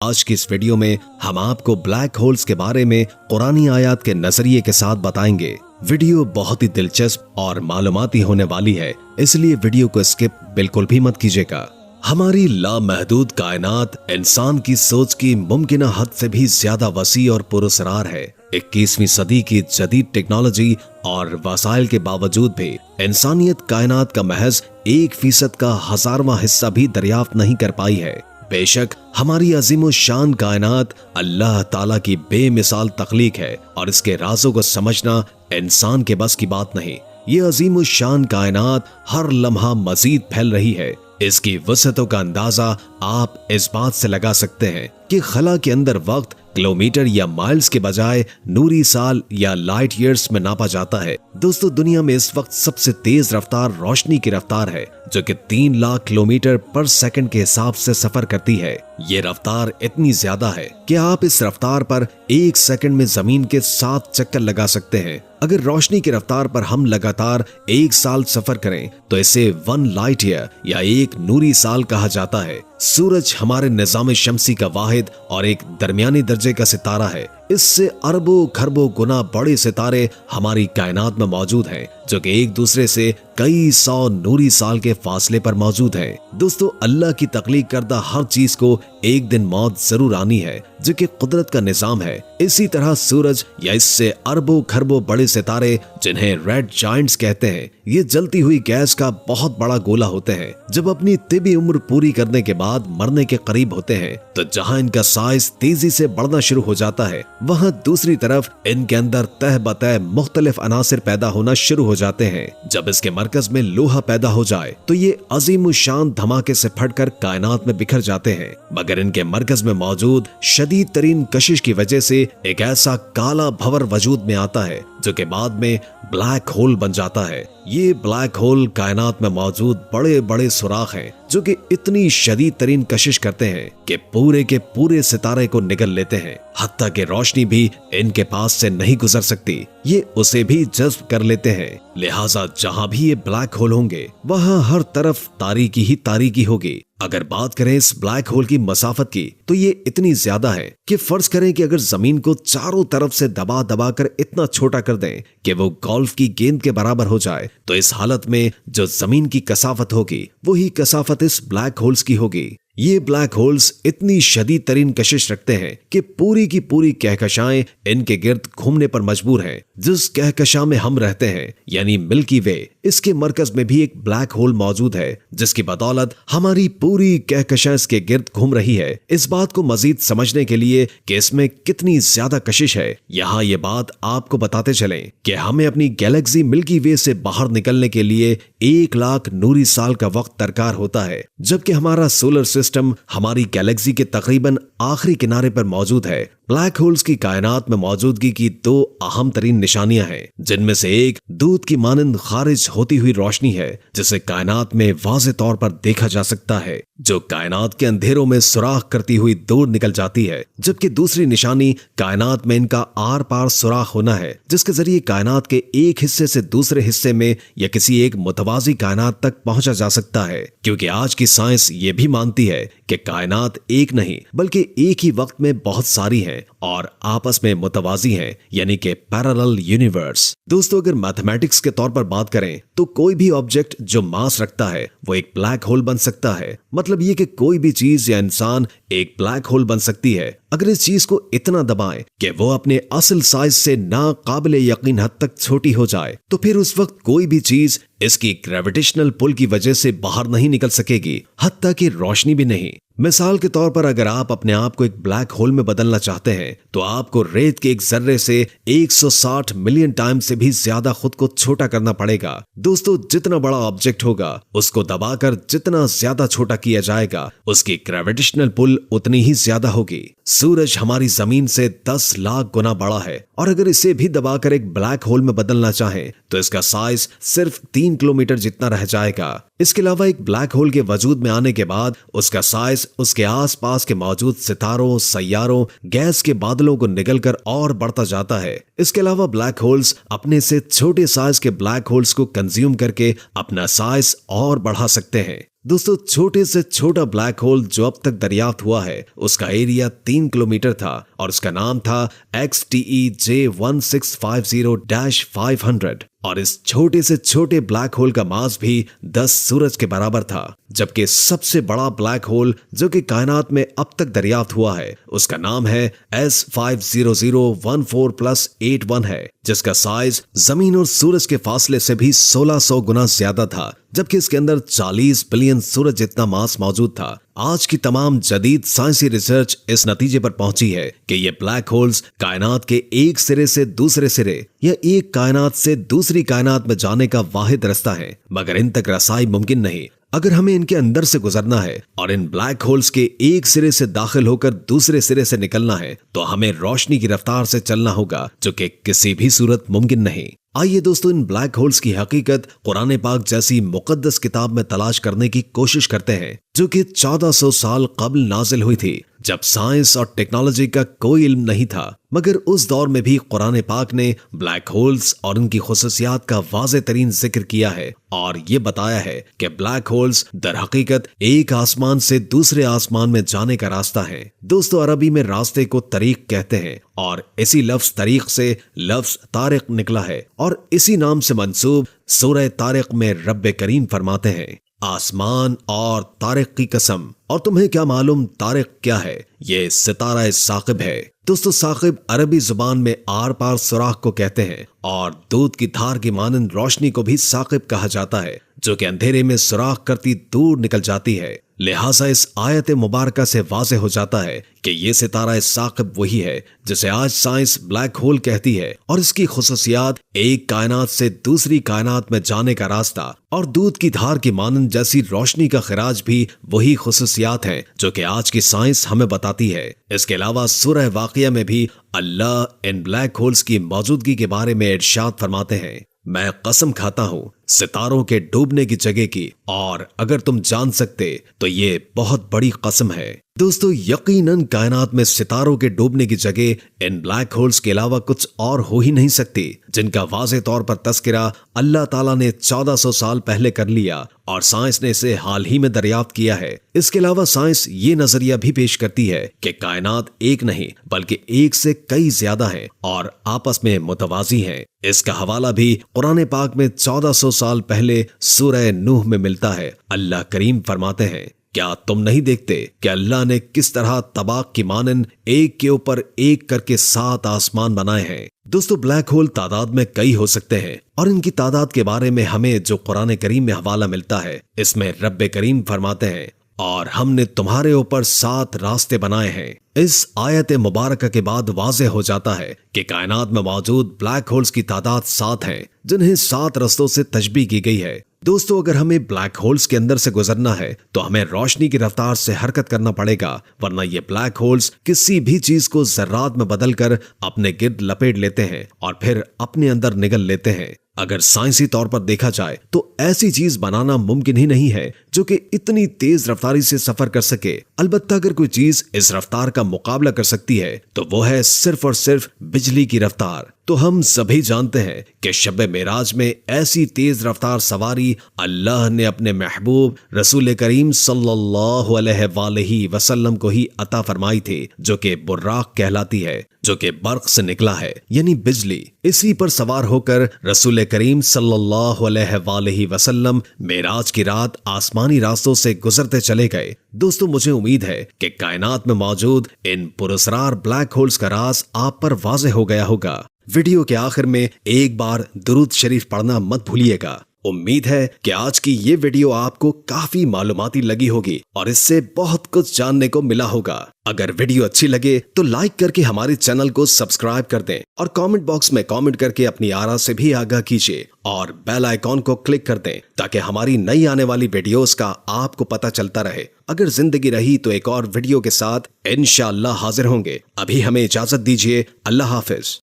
आज की इस वीडियो में हम आपको ब्लैक होल्स के बारे में कुरानी आयत के नजरिए के साथ बताएंगे। वीडियो बहुत ही दिलचस्प और मालूमाती होने वाली है, इसलिए वीडियो को स्किप बिल्कुल भी मत कीजिएगा। हमारी लामहदूद कायनात इंसान की सोच की मुमकिना हद से भी ज्यादा वसी और पुरअसरार है। 21वीं सदी की जदीद टेक्नोलॉजी और वसाइल के बावजूद भी इंसानियत कायनात का महज 1% का 1000वां हिस्सा भी दरियाफ्त नहीं कर पाई है। बेशक हमारी अजीम शान कायनात अल्लाह ताला की बेमिसाल तख्लीक है और इसके राजों को समझना इंसान के बस की बात नहीं। ये अजीम शान कायनात हर लम्हा मजीद फैल रही है। इसकी वसअतों का अंदाजा आप इस बात से लगा सकते हैं कि खला के अंदर वक्त किलोमीटर या माइल्स के बजाय नूरी साल या लाइट ईयर्स में नापा जाता है। दोस्तों, दुनिया में इस वक्त सबसे तेज रफ्तार रोशनी की रफ्तार है, जो कि 3 लाख किलोमीटर पर सेकंड के हिसाब से सफर करती है। ये रफ्तार इतनी ज्यादा है कि आप इस रफ्तार पर 1 सेकंड में जमीन के 7 चक्कर लगा सकते हैं। अगर रोशनी की रफ्तार पर हम लगातार 1 साल सफर करें तो इसे 1 लाइट ईयर या 1 नूरी साल कहा जाता है। सूरज हमारे निजाम शमसी का वाहिद और एक दरमियानी दर्जे का सितारा है। इससे अरबों खरबों गुना बड़े सितारे हमारी कायनात में मौजूद हैं, जो कि एक दूसरे से कई 100 नूरी साल के फासले पर मौजूद हैं। दोस्तों, अल्लाह की तख्लीक करदा हर चीज को एक दिन मौत जरूर आनी है, जो कि कुदरत का निजाम है। इसी तरह सूरज या इससे अरबों खरबों बड़े सितारे, जिन्हें रेड जायंट्स कहते हैं, ये जलती हुई गैस का बहुत बड़ा गोला होते हैं। जब अपनी तिबी उम्र पूरी करने के बाद मरने के करीब होते हैं तो जहां इनका साइज तेजी से बढ़ना शुरू हो जाता है, वहां दूसरी तरफ इनके अंदर तह बतह मुख्तलिफ अनासिर पैदा होना शुरू हो जाते हैं। जब इसके मरकज में लोहा पैदा हो जाए तो ये अजीम शान धमाके से फटकर कायनात में बिखर जाते हैं, मगर इनके मरकज में मौजूद शदीद तरीन कशिश की वजह से एक ऐसा काला भंवर वजूद में आता है, जो के बाद में ब्लैक होल बन जाता है। ये ब्लैक होल कायनात में मौजूद बड़े बड़े सुराख हैं, जो कि इतनी शदीद तरीन कशिश करते हैं कि पूरे के पूरे सितारे को निगल लेते हैं। हत्ता कि रोशनी भी इनके पास से नहीं गुजर सकती, ये उसे भी जज्ब कर लेते हैं। लिहाजा जहां भी ये ब्लैक होल होंगे वहां हर तरफ तारीकी ही तारीकी होगी। अगर बात करें इस ब्लैक होल की मसाफत की तो ये इतनी ज्यादा है कि फर्ज करें कि अगर जमीन को चारों तरफ से दबा दबा कर इतना छोटा कर दें कि वो गोल्फ की गेंद के बराबर हो जाए, तो इस हालत में जो जमीन की कसाफत होगी वही कसाफत इस ब्लैक होल्स की होगी। ये ब्लैक होल्स इतनी शदीद तरीन कशिश रखते हैं कि पूरी की पूरी कहकशाएं इनके गिर्द घूमने पर मजबूर हैं। जिस कहकशा में हम रहते हैं यानी मिल्की वे, इसके मरकज में भी एक ब्लैक होल मौजूद है, जिसकी बदौलत हमारी पूरी कहकशा इसके गिर्द घूम रही है। इस बात को मजीद समझने के लिए कि इसमें कितनी ज्यादा कशिश है, यहाँ ये बात आपको बताते चलें कि हमें अपनी गैलेक्सी मिल्की वे से बाहर निकलने के लिए 1 लाख नूरी साल का वक्त दरकार होता है, जबकि हमारा सोलर सिस्टम हमारी गैलेक्सी के तकरीबन आखिरी किनारे पर मौजूद है। ब्लैक होल्स की कायनात में मौजूदगी की 2 अहम तरीन निशानियां हैं, जिनमें से एक दूध की मानंद खारिज होती हुई रोशनी है, जिसे कायनात में वाज़े तौर पर देखा जा सकता है, जो कायनात के अंधेरों में सुराख करती हुई दूर निकल जाती है। जबकि दूसरी निशानी कायनात में इनका आर पार सुराख होना है, जिसके जरिए कायनात के एक हिस्से से दूसरे हिस्से में या किसी एक मुतवाजी कायनात तक पहुंचा जा सकता है। क्योंकि आज की साइंस ये भी मानती है कि कायनात एक नहीं बल्कि एक ही वक्त में बहुत सारी है और आपस में मुतवाजी हैं, यानी कि पैरेलल यूनिवर्स। दोस्तों, अगर मैथमेटिक्स के तौर पर बात करें तो कोई भी ऑब्जेक्ट जो मास रखता है वो एक ब्लैक होल बन सकता है। मतलब ये कि कोई भी चीज या इंसान एक ब्लैक होल बन सकती है अगर इस चीज को इतना दबाएं कि वो अपने असल साइज से नाकाबिल यकीन हद तक छोटी हो जाए, तो फिर उस वक्त कोई भी चीज इसकी ग्रेविटेशनल पुल की वजह से बाहर नहीं निकल सकेगी, हत्ता कि रोशनी भी नहीं। मिसाल के तौर पर अगर आप अपने आप को एक ब्लैक होल में बदलना चाहते हैं तो आपको रेत के एक जर्रे से 160 मिलियन टाइम से भी ज्यादा खुद को छोटा करना पड़ेगा। दोस्तों, जितना बड़ा ऑब्जेक्ट होगा उसको दबाकर जितना ज्यादा छोटा किया जाएगा, उसकी ग्रेविटेशनल पुल उतनी ही ज्यादा होगी। सूरज हमारी जमीन से 10 लाख गुना बड़ा है और अगर इसे भी दबाकर एक ब्लैक होल में बदलना चाहें तो इसका साइज सिर्फ 3 किलोमीटर जितना रह जाएगा। इसके अलावा एक ब्लैक होल के वजूद में आने के बाद उसका साइज उसके आसपास के मौजूद सितारों, सैयारों, गैस के बादलों को निगलकर और बढ़ता जाता है। इसके अलावा ब्लैक होल्स अपने से छोटे साइज के ब्लैक होल्स को कंज्यूम करके अपना साइज और बढ़ा सकते हैं। दोस्तो छोटे से छोटा ब्लैक होल जो अब तक दरियाफ्त हुआ है उसका एरिया 3 किलोमीटर था और उसका नाम था XTEJ1650-500 और इस छोटे से छोटे ब्लैक होल का मास भी 10 सूरज के बराबर था। जबकि सबसे बड़ा ब्लैक होल जो कि कायनात में अब तक दरियाफ्त हुआ है उसका नाम है S50014+81 है, जिसका साइज जमीन और सूरज के फासले से भी 1600 गुना ज्यादा था, जबकि इसके अंदर 40 बिलियन सूरज जितना मास मौजूद था। आज की तमाम जदीद साइंसी रिसर्च इस नतीजे पर पहुंची है कि ये ब्लैक होल्स कायनात के एक सिरे से दूसरे सिरे या एक कायनात से दूसरी कायनात में जाने का वाहिद रास्ता है, मगर इन तक रसाई मुमकिन नहीं। अगर हमें इनके अंदर से गुजरना है और इन ब्लैक होल्स के एक सिरे से दाखिल होकर दूसरे सिरे से निकलना है तो हमें रोशनी की रफ्तार से चलना होगा, जो कि किसी भी सूरत मुमकिन नहीं। आइए दोस्तों इन ब्लैक होल्स की हकीकत कुरान पाक जैसी मुकद्दस किताब में तलाश करने की कोशिश करते हैं, जो कि 1400 साल कबल नाजिल हुई थी, जब साइंस और टेक्नोलॉजी का कोई इल्म नहीं था। मगर उस दौर में भी कुरान पाक ने ब्लैक होल्स और उनकी खुसूसियात का वाज़ेह तरीन जिक्र किया है और ये बताया है कि ब्लैक होल्स दर हकीकत एक आसमान से दूसरे आसमान में जाने का रास्ता है। दोस्तों अरबी में रास्ते को तरीक कहते हैं और इसी लफ्ज तरीक से लफ्ज तारिक निकला है और इसी नाम से मंसूब सूरह तारिक में रब्बे करीम फरमाते हैं, आसमान और तारिक की कसम, और तुम्हें क्या मालूम तारिक क्या है? ये सितारा साकिब है। दोस्तों साकिब अरबी जुबान में आर पार सुराख को कहते हैं और दूध की धार की मानंद रोशनी को भी साकिब कहा जाता है, जो कि अंधेरे में सुराख करती दूर निकल जाती है। लिहाजा इस आयत मुबारका से वाज़ेह हो जाता है कि ये सितारा साकिब वही है जिसे आज साइंस ब्लैक होल कहती है और इसकी खुसूसियात एक कायनात से दूसरी कायनात में जाने का रास्ता और दूध की धार की मानंद जैसी रोशनी का खिराज भी वही खुसूसियात हैं जो कि आज की साइंस हमें बताती है। इसके अलावा सूरह वाक़िया में भी अल्लाह इन ब्लैक होल्स की मौजूदगी के बारे में इरशाद फरमाते हैं, मैं कसम खाता हूँ सितारों के डूबने की जगह की, और अगर तुम जान सकते तो ये बहुत बड़ी कसम है। दोस्तों यकीनन कायनात में सितारों के डूबने की जगह इन ब्लैक होल्स के अलावा कुछ और हो ही नहीं सकती, जिनका वाज़ेह तौर पर तस्करा अल्लाह ताला ने 1400 साल पहले कर लिया और साइंस ने इसे हाल ही में दरियाफ्त किया है। इसके अलावा साइंस ये नजरिया भी पेश करती है कि कायनात एक नहीं बल्कि एक से कई ज्यादा है और आपस में मुतवाजी हैं। इसका हवाला भी कुरान पाक में 1400 साल पहले सूरह नूह में मिलता है। अल्लाह करीम फरमाते हैं, क्या तुम नहीं देखते कि अल्लाह ने किस तरह तबाक की मानन एक के ऊपर एक करके 7 आसमान बनाए हैं। दोस्तों ब्लैक होल तादाद में कई हो सकते हैं और इनकी तादाद के बारे में हमें जो कुरान करीम में हवाला मिलता है इसमें रब्बे करीम फरमाते हैं, और हमने तुम्हारे ऊपर 7 रास्ते बनाए हैं। इस आयत मुबारक के बाद वाज़ेह हो जाता है कि कायनात में मौजूद ब्लैक होल्स की तादाद 7 हैं, जिन्हें 7 रस्तों से तशबीह की गई है। दोस्तों अगर हमें ब्लैक होल्स के अंदर से गुजरना है तो हमें रोशनी की रफ्तार से हरकत करना पड़ेगा, वरना ये ब्लैक होल्स किसी भी चीज को जर्रात में बदलकर अपने गिर्द लपेट लेते हैं और फिर अपने अंदर निगल लेते हैं। अगर साइंसी तौर पर देखा जाए तो ऐसी चीज बनाना मुमकिन ही नहीं है जो कि इतनी तेज रफ्तारी से सफर कर सके। अलबत्ता अगर कोई चीज इस रफ्तार का मुकाबला कर सकती है तो वो है सिर्फ और सिर्फ बिजली की रफ्तार। तो हम सभी जानते हैं कि शब मेराज में ऐसी तेज रफ्तार सवारी अल्लाह ने अपने महबूब रसूल करीम सल्लल्लाहु अलैहि वसल्लम को ही अता फरमाई थी, जो कि बुर्राक कहलाती है, जो कि बर्क से निकला है यानी बिजली। इसी पर सवार होकर रसूल करीम सल्लल्लाहु अलैहि वसल्लम मेराज की रात आसमानी रास्तों से गुजरते चले गए। दोस्तों मुझे उम्मीद है कि कायनात में मौजूद इन पुरस्कार ब्लैक होल्स का राज आप पर वाज़ेह हो गया होगा। वीडियो के आखिर में एक बार दुरूद शरीफ पढ़ना मत भूलिएगा। उम्मीद है कि आज की ये वीडियो आपको काफी मालूमाती लगी होगी और इससे बहुत कुछ जानने को मिला होगा। अगर वीडियो अच्छी लगे तो लाइक करके हमारे चैनल को सब्सक्राइब कर दें और कमेंट बॉक्स में कमेंट करके अपनी आरा से भी आगाह कीजिए और बेल आइकॉन को क्लिक कर दें ताकि हमारी नई आने वाली वीडियोस का आपको पता चलता रहे। अगर जिंदगी रही तो एक और वीडियो के साथ इंशाअल्लाह हाजिर होंगे। अभी हमें इजाजत दीजिए। अल्लाह हाफिज।